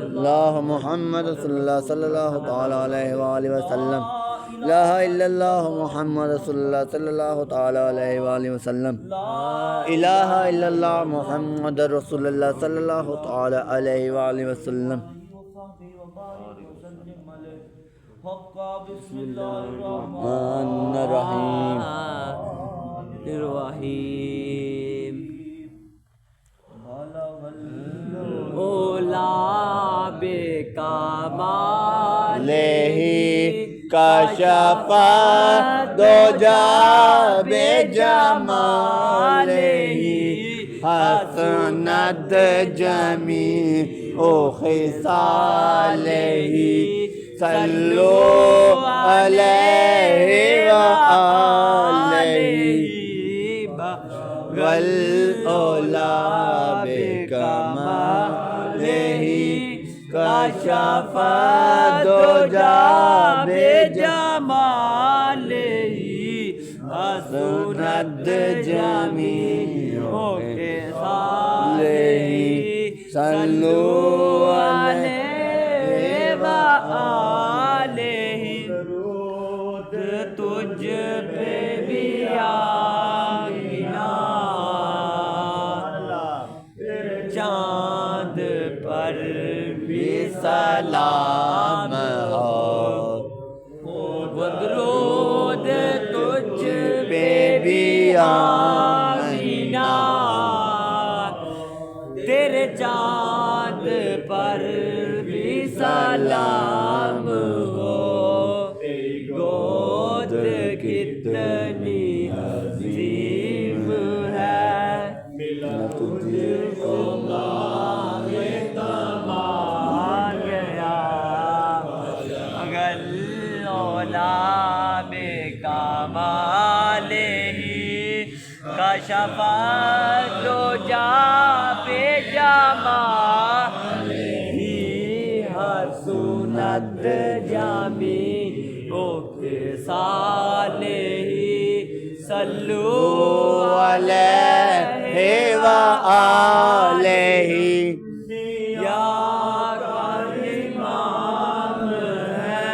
अल्लाह मुहम्मद सल्लल्लाहु तआला अलैहि वसल्लम ला इल्लल्लाह मुहम्मद सल्लल्लाहु तआला अलैहि वसल्लम इलाहा इल्लल्लाह मुहम्मद रसूलुल्लाह सल्लल्लाहु तआला अलैहि वसल्लम बिस्मिल्लाहिर्रहमानिर्रहीम ओला बेकमालेही काशफा दो जा बेजमालेही हसनत जमी ओ खिसालेही सल्लु अलैहि व आलिही वल ओला बेकमालेही काशफा दो जा बेजमालेही हसनत जमी ओ खिसालेही सल्लु अलैहि व आलिही दरूद तुझ पे भी आईना चाँद पर भी सलाम हो दरूद तुझ पे भी आईना तेरे चाँद पर भी सलाम हो तेरी गोद कितनी अजीम है मिला तुझको मांगे तमाम गया अगल ओला बेकमालेही काशफा दो जा बेजमालेही हसनत जमी ओ खिसालेही सल्लु अलैहि व आलिही या इमाम है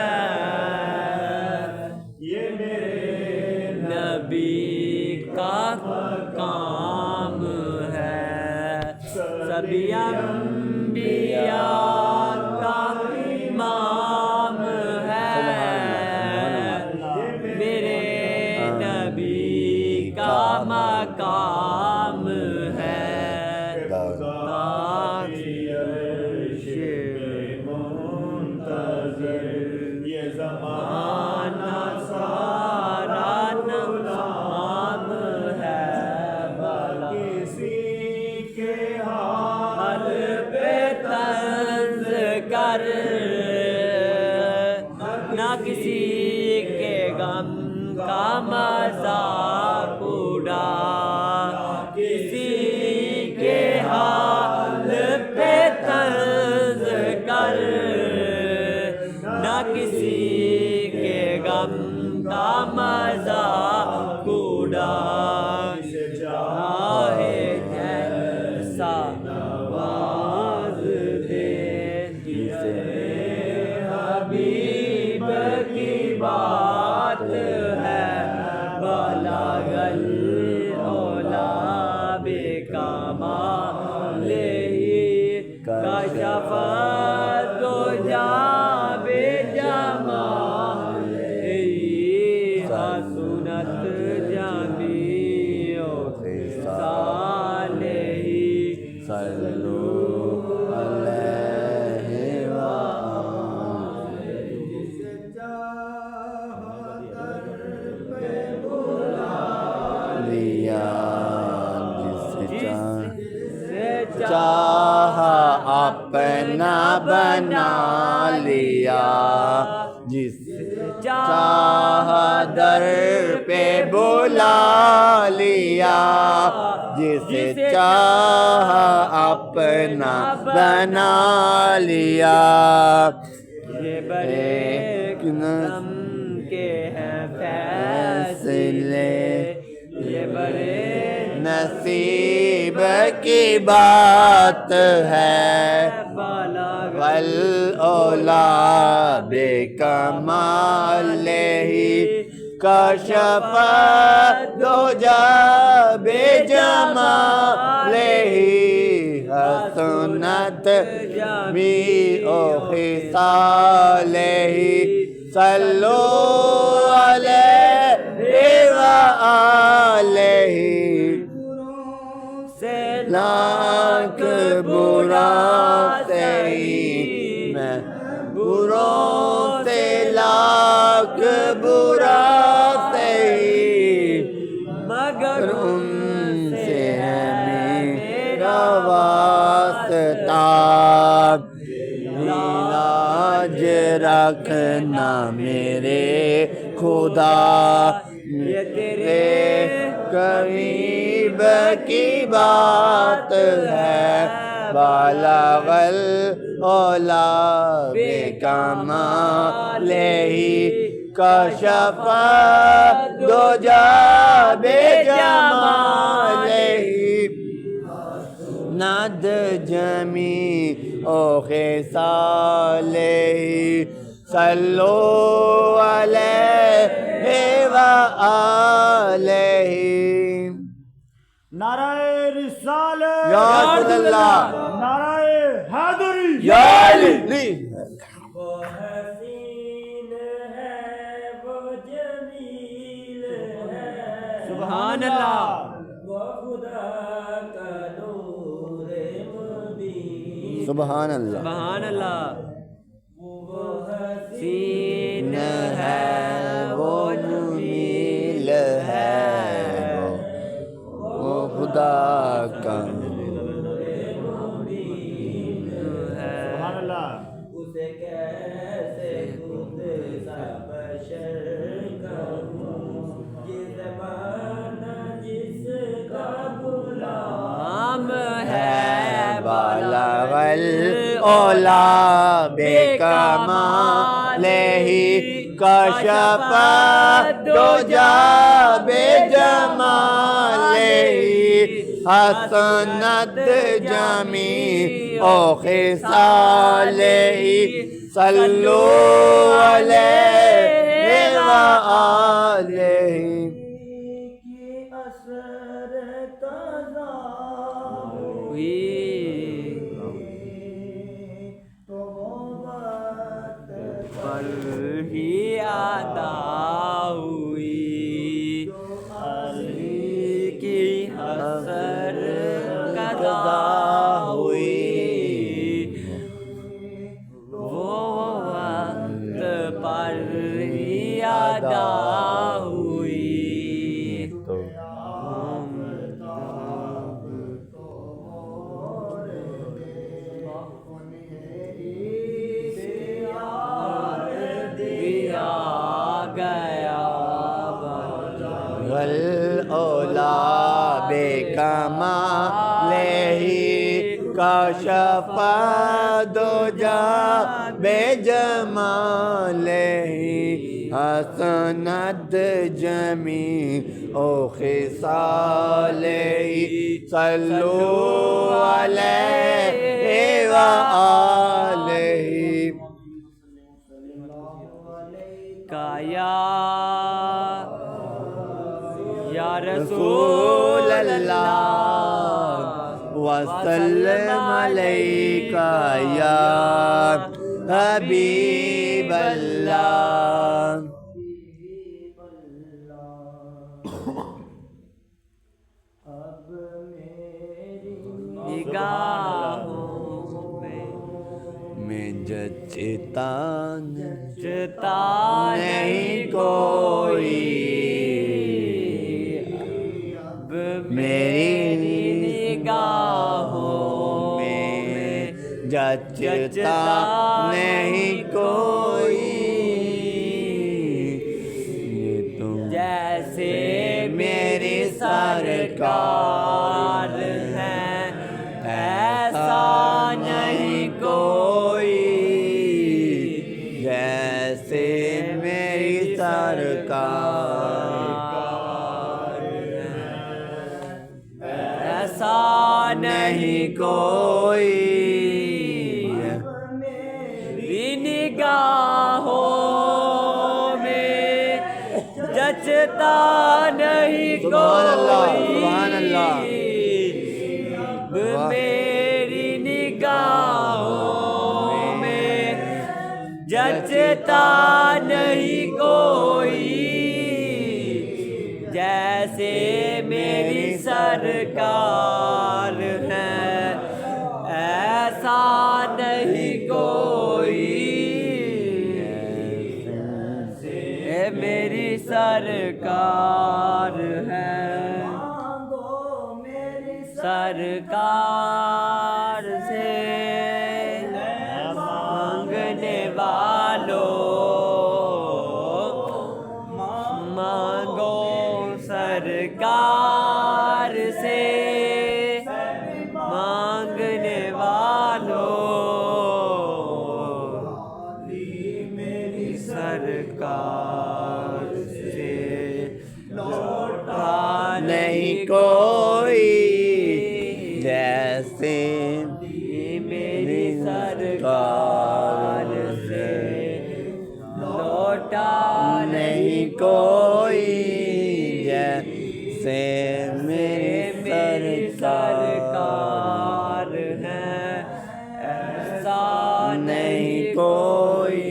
ये मेरे नबी का काम है सभी अंबिया का इमाम है मेरे नबी का मकाम है ये ज़माना सारा नाम है किसी के हाल पे तंज कर ना किसी के गम का मज़ाक उड़ा किसी के हाल पे तंज कर ना किसी के गम का मज़ाक उड़ा चाहे जैसा नवाज दे जिसे हबीब की बात है बलागल ओला बेकमालेही काशफा दो जा बेजमालेही हसनत जमी ओ खिसालेही सल्लु अलैहि व आलिही चाहा अपना बना लिया, जिसे चाहा दर पे बुला लिया, जिसे चाहा अपना बना लिया। ये बड़े कदम के हैं फैसले, ये बड़े नसीब की बात है। वल औला बेकमाल ही कशफ दुजा बेजमाल ही हसनत मी ओ खिसाल ही सल्लो अलैहि व आलिही। लाख बुरा सही मैं बुरों से लाख बुरा सही, मगर उनसे है मेरा वास्ता। लाज रखना मेरे खुदा, ये तेरे करीब की बात है। बालगल औला बेकमाल ही कशफ दुजा बेजमाल ही नद जमी ओ खिसाल ही सल्लो अलैहि व आलिही। नाराए रिसालत या रसूलल्लाह, नाराए हैदरी या अली। वो हसीन है वो जमील है, सुभान अल्लाह। वो खुदा का नूर मुबीन, सुभान अल्लाह, सुभान अल्लाह। वो हसीन है वो जमील है, वो खुदा का सुभान अल्लाह। उसे कैसे खुद सा बशर कहूं, ये ज़माना जिसका गुलाम है। बालगल औला बेकमाल ही कशफ दुजा बेजमाल ही हसनत जमी ओ खिसाल ही सल्लो अलैहि व आलिही। पर ही अदा हुई, अली की हसर कदा हुई। वो वक्त पर ही अदा हुई। वल औला बेकमाल ही कशफ दुजा बेजमाल ही हसनत जमी ओ खिसाल ही सल्लो अलैहि व आलिही। काया या रसूल अल्लाह वसल्लम अलैका या हबीब अल्लाह। निगाहों में जचता नहीं कोई, मेरी निगाहों जचता नहीं कोई। ये तो जैसे मेरी सरकार है ऐसा नहीं कोई। जैसे मेरी सरकार ऐसा नहीं कोई। मेरी निगाहों में जचता नहीं सुभान अल्लाह, कोई। सुभान अल्लाह। वाह। मेरी निगाहों में जचता नहीं कोई। जैसे मेरी सरकार है ऐसा नहीं कोई। मेरी सरकार है सरकार से मांगने वालों मांगो सरकार से। मांगने वालों मेरी सरकार से लौटा नहीं कोई। जैसे मेरी सरकार से लौटा नहीं कोई। जैसे मेरी सरकार है ऐसा नहीं कोई।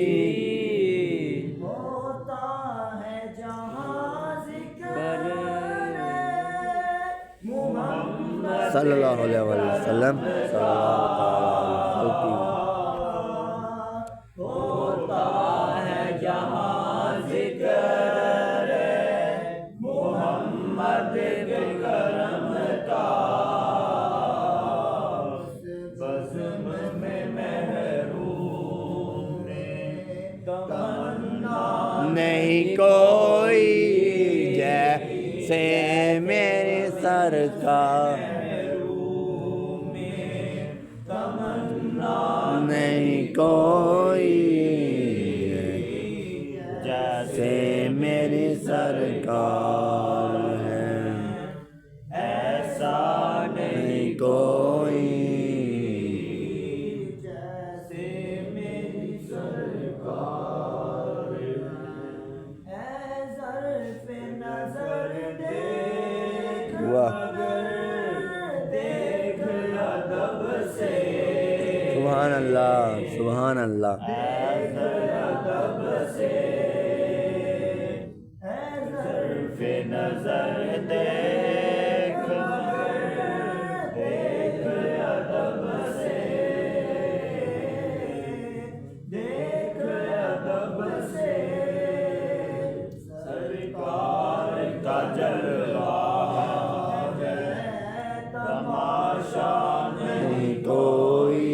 सल्लल्लाहु अलैहि वसल्लम होता है जहाँ जिक्र मोहम्मद बिकरम का। बज़्म में महरूम ने तमन्ना नहीं कोई। जैसे मेरी सरकार नहीं कोई। जैसे मेरी सरकार है ऐसा नहीं कोई। जैसे मेरी सरकार है ज़र्फ़े नज़र देख वाह। देख अदब से। सुभान अल्लाह, सुभान अल्लाह। अदब से ज़र्फ़े नज़र देख देख अदब से। देख अदब से सरकार का जलवा है तमाशा नहीं कोई।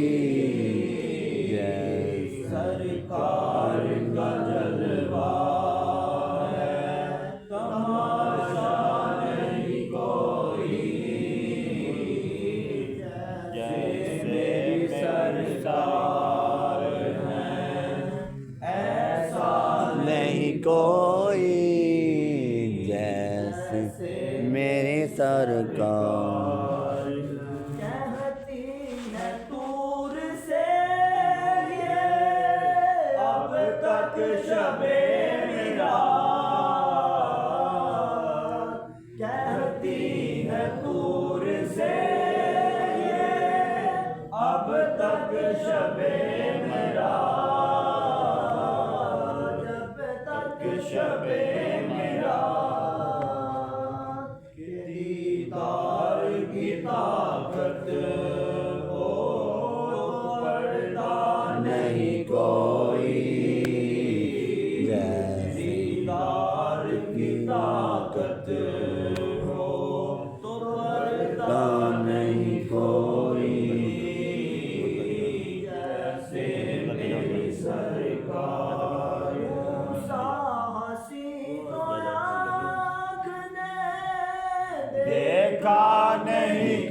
सरकार का जलवा है तमाशा नहीं कोई। जैसे सरकार है ऐसा नहीं कोई। जैसे मेरी सरकार कहती है तूर से ये अब तक शबे मेरा। कहती है तूर से ये अब तक शबे मेरा। जब तक शबे मेरा दीदार की ताकत हो पर्दा नहीं कोई। जैसे दीदार की ताकत हो तो पर्दा नहीं कोई।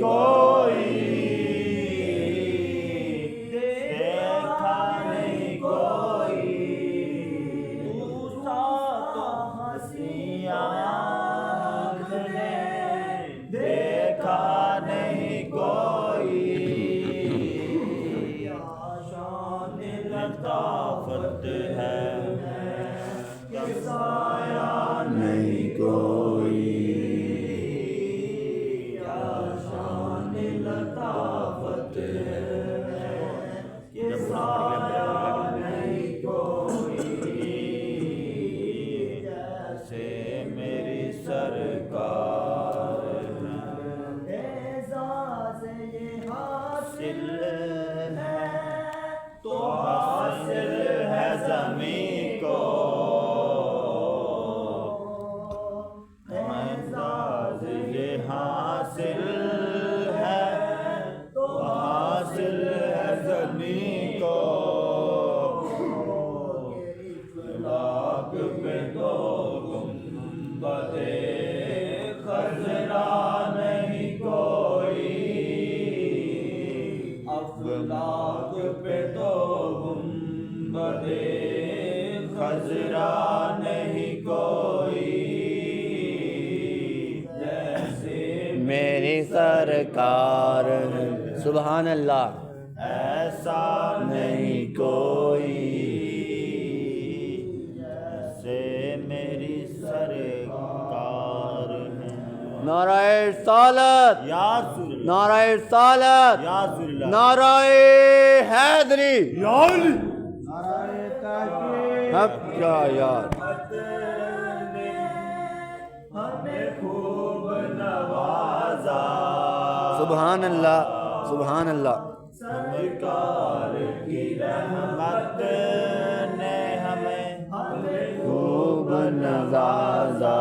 कोई, देखा नहीं कोई, दूसरा तो हंसी आँख ने देखा नहीं कोई। शान लताफत है साया नहीं कोई, शान लताफत है नहीं कोई, जैसे मेरी सरकार एजाज़ ये हासिल है तो हासिल है ज़मीं को, एजाज़ ये हासिल है तो हासिल है ज़मीं को। लाख पे तो गुंबदे खज़रा नहीं कोई, अफ़लाक पे तो गुंबदे खज़रा नहीं कोई। जैसे मेरी सरकार है। सुभान अल्लाह। ऐसा नहीं कोई, जैसे मेरी सरकार है। नाराए सालत, या सुर नाराए सालत, या सुरला नाराए हैदरी। या अली। अब क्या यार, हमें खूब नवाजा, सुभान अल्लाह, सुभान अल्लाह। सरकार की रहमत ने हमें खूब नवाजा,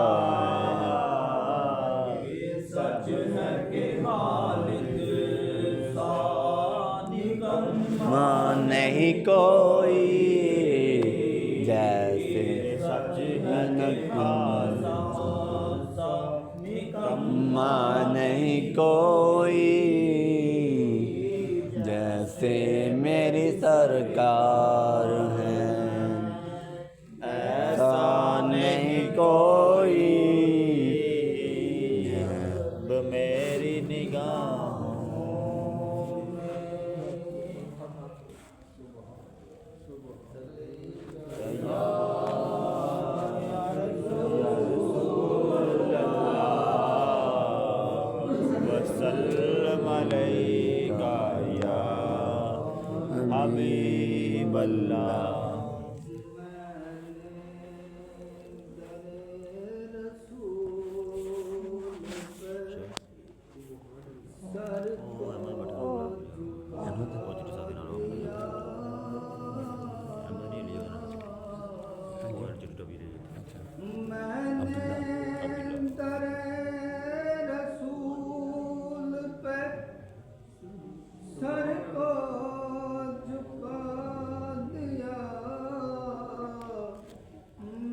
सच है कि खालिद सानी माँ नहीं कोई, जैसे सच है कि माँ नहीं कोई, जैसे मेरी सरकार है। ऐसा नहीं कोई, जब मेरी निगाहों में वसल्लम अलैका या हबीब अल्लाह। सर को झुका दिया,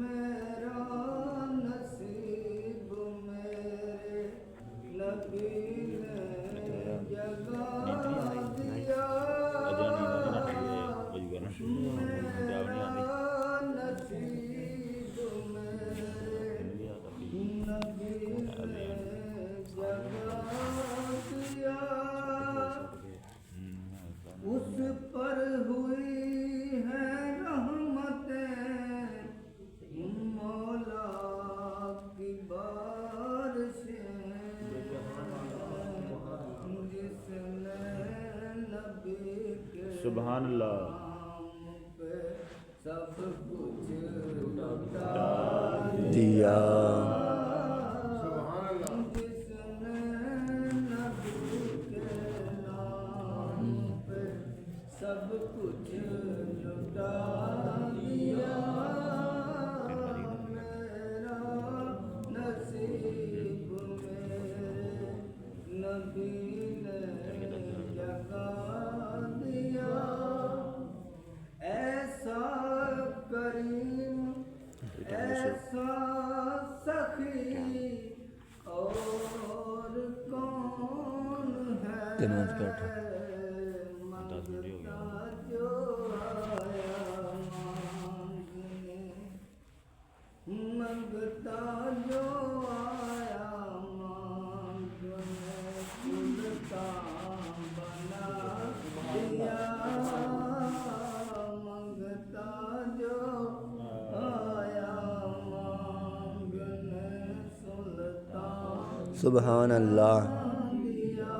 मेरा नसीब मेरे नबी ने जगा दिया, मेरा नसीब मेरे नबी ने जगा दिया। उस पर हुई है रहमतें मौला की बारिशें, जिसने नबी के सुभान अल्लाह। नाम पे सब कुछ लुटा दिया। जिसने नबी के नाम पे सब कुछ लुटा दिया, मेरा नसीब मेरे नबी ने जगा दिया। ऐसा करीम ऐसा सखी और कौन जो आया मांगने, मंगता जो आया मांगने, सुल्तान बना दिया। मंगता जो आया मांगने, सुल्तान सुभान अल्लाह। दिया।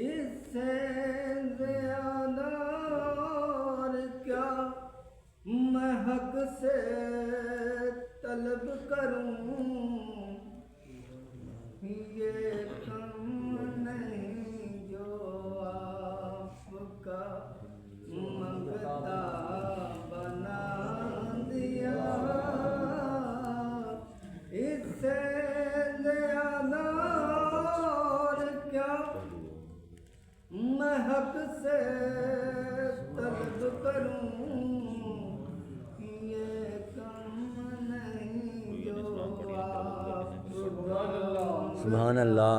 इससे ज़्यादा और क्या मैं हक से तलब करूं, ये कम नहीं जो आपका मंगता बना दिया। इससे ज़्यादा और क्या मैं हक से तलब करूं, ये कम नहीं जो आपका सुभान अल्लाह।